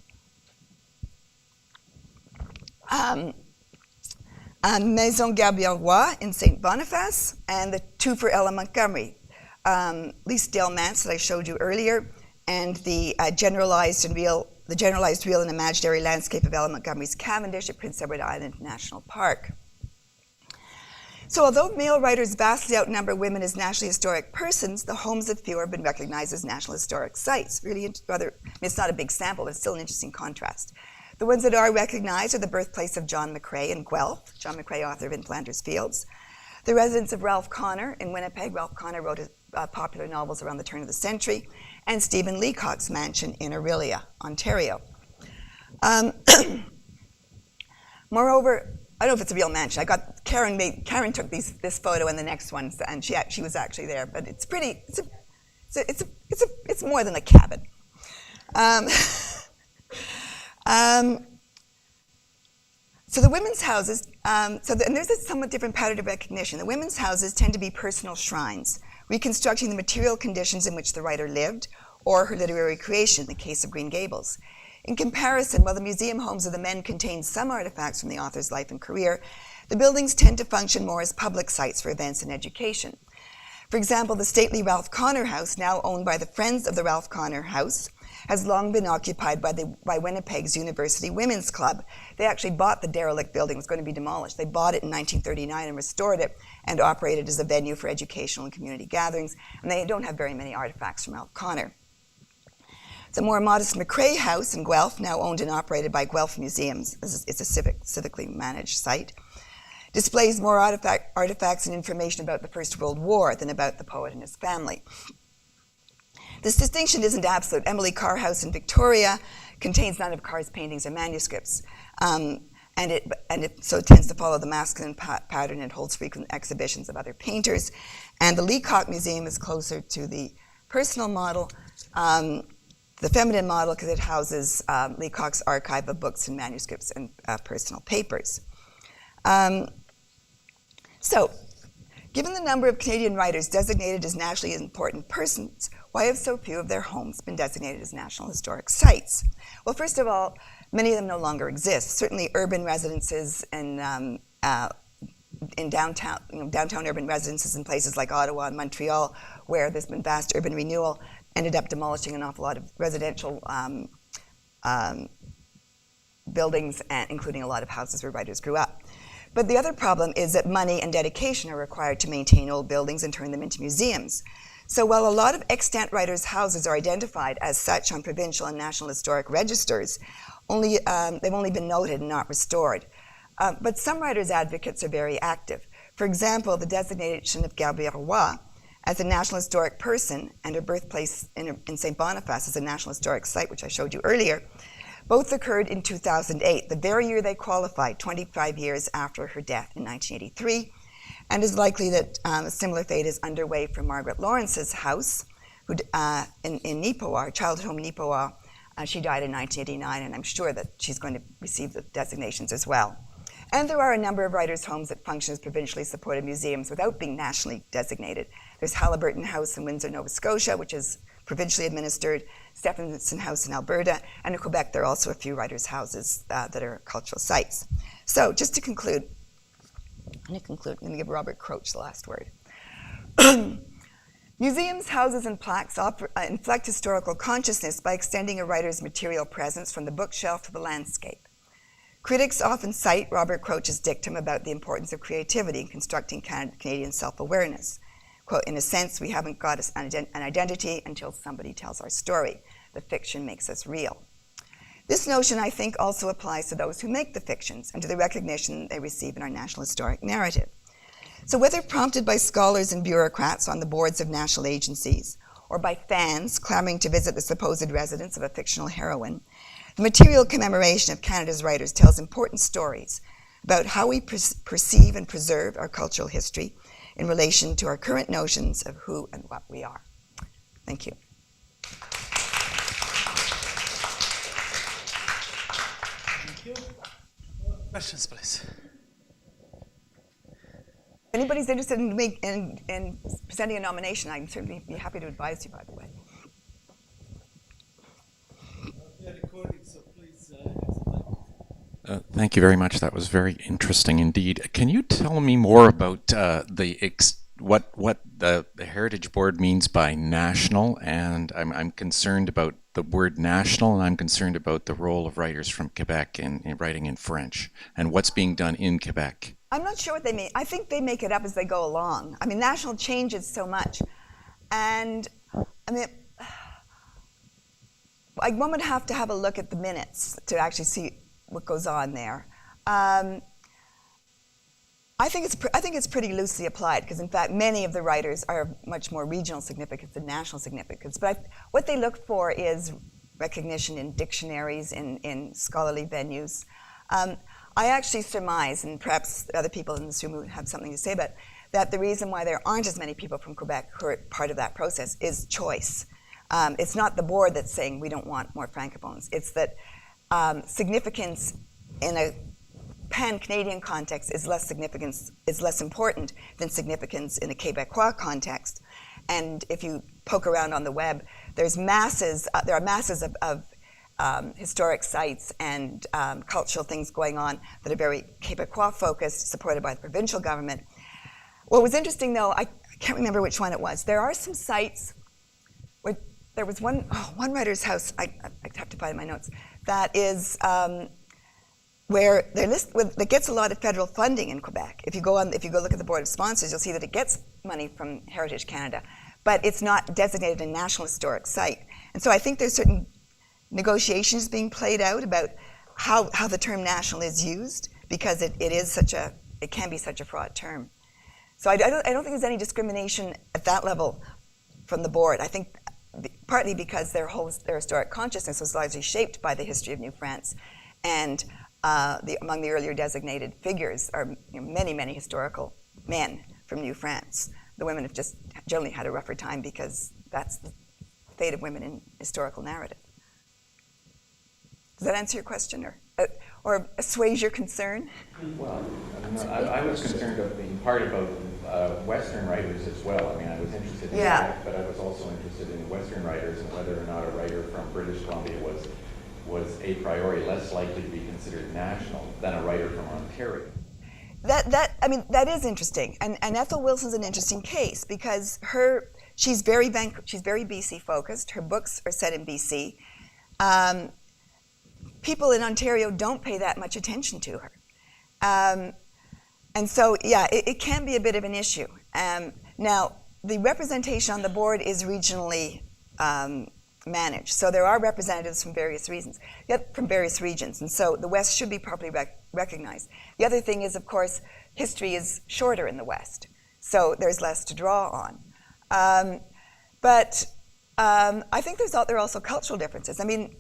[SPEAKER 5] Maison Gabriel-Roy in St. Boniface, and the 2 for Ella Montgomery, Leasedale Manse that I showed you earlier, and the generalized real and imaginary landscape of Ella Montgomery's Cavendish at Prince Edward Island National Park. So although male writers vastly outnumber women as nationally historic persons, the homes of few have been recognized as national historic sites. It's not a big sample, but it's still an interesting contrast. The ones that are recognized are the birthplace of John McCrae in Guelph, John McCrae, author of In Flanders Fields, the residence of Ralph Connor in Winnipeg. Ralph Connor wrote popular novels around the turn of the century, and Stephen Leacock's mansion in Orillia, Ontario. Moreover, I don't know if it's a real mansion. Karen took this photo and the next one, and she was actually there. But it's pretty. It's more than a cabin. So the women's houses. And there's a somewhat different pattern of recognition. The women's houses tend to be personal shrines, reconstructing the material conditions in which the writer lived, or her literary creation, in the case of Green Gables. In comparison, while the museum homes of the men contain some artifacts from the author's life and career, the buildings tend to function more as public sites for events and education. For example, the stately Ralph Connor House, now owned by the Friends of the Ralph Connor House, has long been occupied by Winnipeg's University Women's Club. They actually bought the derelict building. It was going to be demolished. They bought it in 1939 and restored it and operated as a venue for educational and community gatherings, and they don't have very many artifacts from Ralph Connor. The more modest McCrae House in Guelph, now owned and operated by Guelph Museums, it's a civically managed site, displays more artifacts and information about the First World War than about the poet and his family. This distinction isn't absolute. Emily Carr House in Victoria contains none of Carr's paintings or manuscripts, so it tends to follow the masculine pattern and holds frequent exhibitions of other painters. And the Leacock Museum is closer to the personal model, the feminine model, because it houses Leacock's archive of books and manuscripts and personal papers. So, given the number of Canadian writers designated as nationally important persons, why have so few of their homes been designated as National Historic Sites? Well, first of all, many of them no longer exist. Certainly urban residences in downtown, downtown urban residences in places like Ottawa and Montreal, where there's been vast urban renewal, ended up demolishing an awful lot of residential buildings, including a lot of houses where writers grew up. But the other problem is that money and dedication are required to maintain old buildings and turn them into museums. So while a lot of extant writers' houses are identified as such on provincial and national historic registers, they've only been noted and not restored. But some writers' advocates are very active. For example, the designation of Gabrielle Roy as a National Historic Person and her birthplace in St. Boniface as a National Historic Site, which I showed you earlier, both occurred in 2008, the very year they qualified, 25 years after her death in 1983. And it's likely that a similar fate is underway for Margaret Lawrence's house who, in Neepawa, her childhood home in Neepawa. She died in 1989, and I'm sure that she's going to receive the designations as well. And there are a number of writers' homes that function as provincially supported museums without being nationally designated. There's Halliburton House in Windsor, Nova Scotia, which is provincially administered, Stephenson House in Alberta, and in Quebec there are also a few writers' houses that are cultural sites. So just to conclude, I'm going to give Robert Croach the last word. Museums, houses, and plaques inflect historical consciousness by extending a writer's material presence from the bookshelf to the landscape. Critics often cite Robert Croach's dictum about the importance of creativity in constructing Canadian self-awareness. Quote, in a sense, we haven't got an identity until somebody tells our story. The fiction makes us real. This notion, I think, also applies to those who make the fictions and to the recognition they receive in our national historic narrative. So whether prompted by scholars and bureaucrats on the boards of national agencies or by fans clamoring to visit the supposed residence of a fictional heroine, the material commemoration of Canada's writers tells important stories about how we perceive and preserve our cultural history in relation to our current notions of who and what we are. Thank you.
[SPEAKER 3] Thank you. Questions, please.
[SPEAKER 5] If anybody's interested in presenting a nomination, I'd certainly be happy to advise you, by the way.
[SPEAKER 6] Thank you very much. That was very interesting indeed. Can you tell me more about what the Heritage Board means by national? And I'm concerned about the word national, and I'm concerned about the role of writers from Quebec in writing in French and what's being done in Quebec.
[SPEAKER 5] I'm not sure what they mean. I think they make it up as they go along. I mean, national changes so much. And I mean, one would have to have a look at the minutes to actually see what goes on there. I think it's pretty loosely applied because, in fact, many of the writers are of much more regional significance than national significance. But what they look for is recognition in dictionaries, in scholarly venues. I actually surmise, and perhaps other people in this room would have something to say about, that the reason why there aren't as many people from Quebec who are part of that process is choice. It's not the board that's saying we don't want more francophones. It's that significance in a pan-Canadian context is less important than significance in a Quebecois context. And if you poke around on the web, there are masses of historic sites and cultural things going on that are very Quebecois focused, supported by the provincial government. What was interesting, though, I can't remember which one it was. There are some sites where there was one writer's house, I have to find my notes, that is where that gets a lot of federal funding in Quebec. If you go look at the board of sponsors, you'll see that it gets money from Heritage Canada, but it's not designated a National Historic Site. And so I think there's certain negotiations being played out about how the term national is used, because it can be such a fraught term. So I don't think there's any discrimination at that level from the board. I think partly because their historic consciousness was largely shaped by the history of New France, and among the earlier designated figures are many historical men from New France. The women have just generally had a rougher time because that's the fate of women in historical narrative. Does that answer your question, or assuage your concern?
[SPEAKER 6] Well, I was concerned of being part about Western writers as well. I mean, I was interested in Quebec, but I was also interested in Western writers and whether or not a writer from British Columbia was a priori less likely to be considered national than a writer from Ontario.
[SPEAKER 5] That is interesting, and Ethel Wilson's an interesting case because she's very BC focused. Her books are set in BC. People in Ontario don't pay that much attention to her. And so, it can be a bit of an issue. Now, the representation on the board is regionally manage. So there are representatives from various regions, and so the West should be properly recognized. The other thing is, of course, history is shorter in the West, so there's less to draw on. But I think there are also cultural differences. I mean,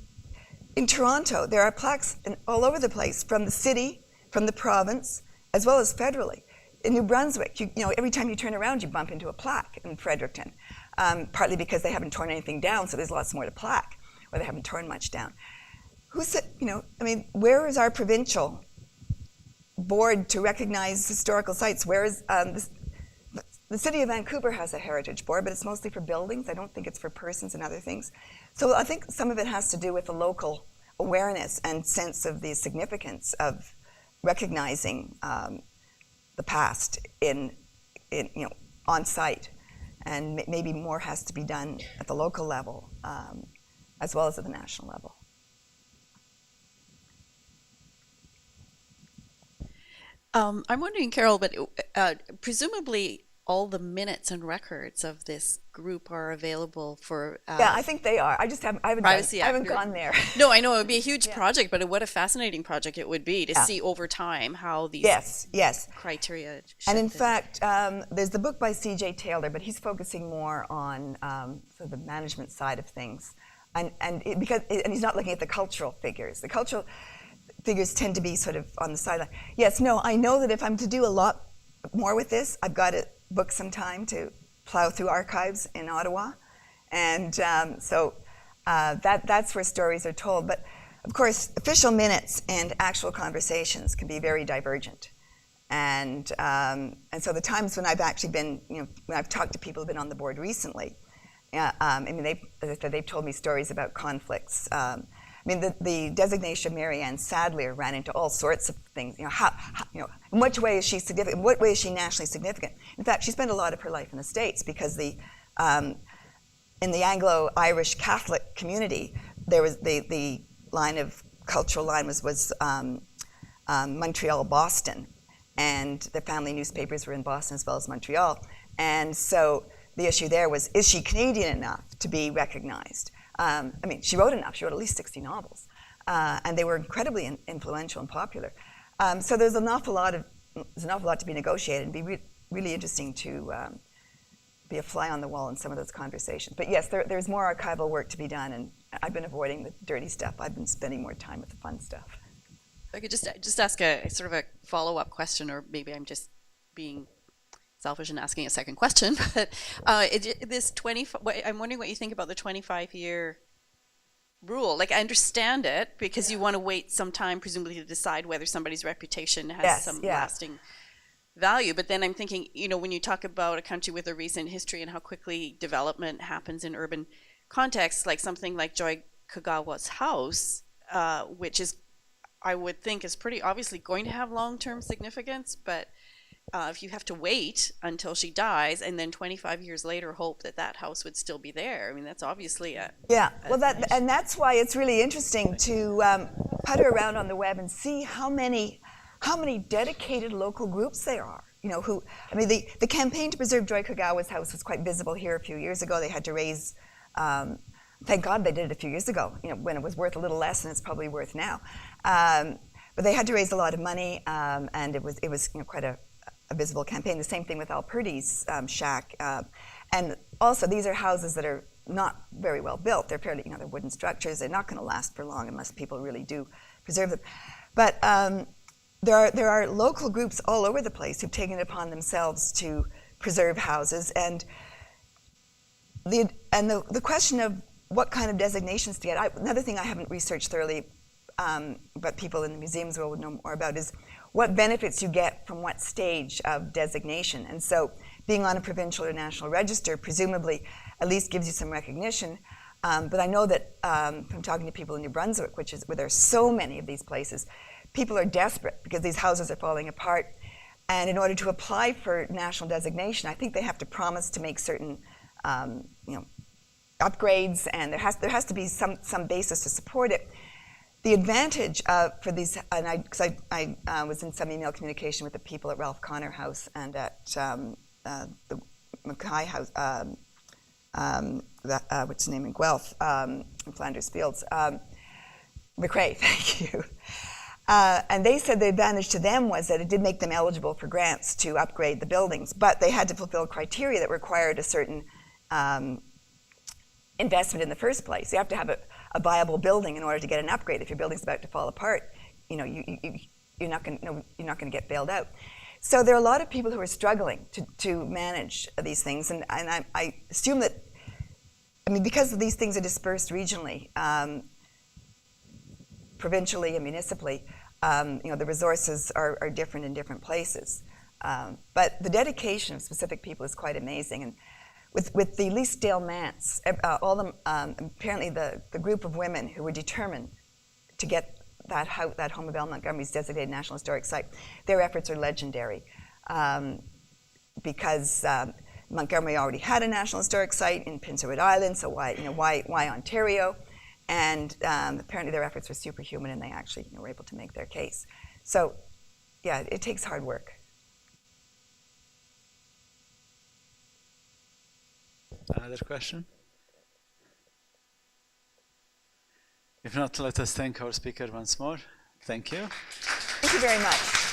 [SPEAKER 5] in Toronto, there are plaques all over the place, from the city, from the province, as well as federally. In New Brunswick, you know, every time you turn around, you bump into a plaque in Fredericton, partly because they haven't torn anything down, so there's lots more to plaque, or they haven't torn much down. You know, I mean, where is our provincial board to recognize historical sites? Where is the city of Vancouver has a heritage board, but it's mostly for buildings. I don't think it's for persons and other things. So I think some of it has to do with the local awareness and sense of the significance of recognizing the past in you know, on site, and maybe more has to be done at the local level as well as at the national level.
[SPEAKER 4] I'm wondering, Carol, but presumably all the minutes and records of this group are available for
[SPEAKER 5] yeah, I think they are. I haven't gone there.
[SPEAKER 4] No, I know it would be a huge project, but what a fascinating project it would be to see over time how these criteria.
[SPEAKER 5] And in fact, there's the book by C.J. Taylor, but he's focusing more on sort of the management side of things, and he's not looking at the cultural figures. The cultural figures tend to be sort of on the sideline. Yes, no, I know that if I'm to do a lot more with this, I've got to book some time to plow through archives in Ottawa, and so that's where stories are told. But of course, official minutes and actual conversations can be very divergent, and so the times when I've actually been, you know, when I've talked to people who've been on the board recently, I mean, they've told me stories about conflicts. I mean, the designation of Mary Ann Sadleir ran into all sorts of things. You know, in what way is she significant? In what way is she nationally significant? In fact, she spent a lot of her life in the States because in the Anglo-Irish Catholic community, there was the cultural line was Montreal, Boston, and the family newspapers were in Boston as well as Montreal, and so the issue there was, is she Canadian enough to be recognized? I mean, she wrote enough. She wrote at least 60 novels, and they were incredibly influential and popular. So there's an awful lot to be negotiated. It'd be really interesting to be a fly on the wall in some of those conversations. But yes, there's more archival work to be done, and I've been avoiding the dirty stuff. I've been spending more time with the fun stuff.
[SPEAKER 4] I could just ask a sort of a follow-up question, or maybe I'm just being selfish and asking a second question, but I'm wondering what you think about the 25-year rule. Like, I understand it because you want to wait some time, presumably, to decide whether somebody's reputation has lasting value. But then I'm thinking, you know, when you talk about a country with a recent history and how quickly development happens in urban contexts, like something like Joy Kagawa's house, which is, I would think, is pretty obviously going to have long-term significance, but if you have to wait until she dies and then 25 years later hope that house would still be there, I mean, that's obviously and that's why it's really interesting to putter around on the web and see how many dedicated local groups there are. You know, the campaign to preserve Joy Kagawa's house was quite visible here a few years ago. They had to raise, thank God they did it a few years ago, you know, when it was worth a little less than it's probably worth now. But they had to raise a lot of money, and it was you know, quite a visible campaign. The same thing with Al Purdy's shack, and also these are houses that are not very well built. They're fairly, you know, they're wooden structures. They're not going to last for long unless people really do preserve them. But there are local groups all over the place who've taken it upon themselves to preserve houses, and the question of what kind of designations to get. Another thing I haven't researched thoroughly, but people in the museums will know more about, is what benefits you get from what stage of designation. And so being on a provincial or national register presumably at least gives you some recognition. But I know that from talking to people in New Brunswick, which is where there are so many of these places, people are desperate because these houses are falling apart. And in order to apply for national designation, I think they have to promise to make certain you know, upgrades, and there has to be some basis to support it. The advantage for these, and because I was in some email communication with the people at Ralph Connor House and at the Mackay House,
[SPEAKER 5] what's the name in Guelph, in Flanders Fields, McRae, thank you. And they said the advantage to them was that it did make them eligible for grants to upgrade the buildings, but they had to fulfill criteria that required a certain investment in the first place. You have to have a viable building in order to get an upgrade. If your building's about to fall apart, you know, you're not going to get bailed out. So there are a lot of people who are struggling to manage these things, and I assume that, I mean, because these things are dispersed regionally, provincially and municipally, you know, the resources are different in different places. But the dedication of specific people is quite amazing. And with the Leasdale Manse, apparently the group of women who were determined to get that home of L. Montgomery's designated National Historic Site, their efforts are legendary, because Montgomery already had a National Historic Site in Prince Edward Island, so why Ontario? And apparently their efforts were superhuman, and they actually were able to make their case. So, yeah, it takes hard work.
[SPEAKER 3] Another question? If not, let us thank our speaker once more. Thank you.
[SPEAKER 5] Thank you very much.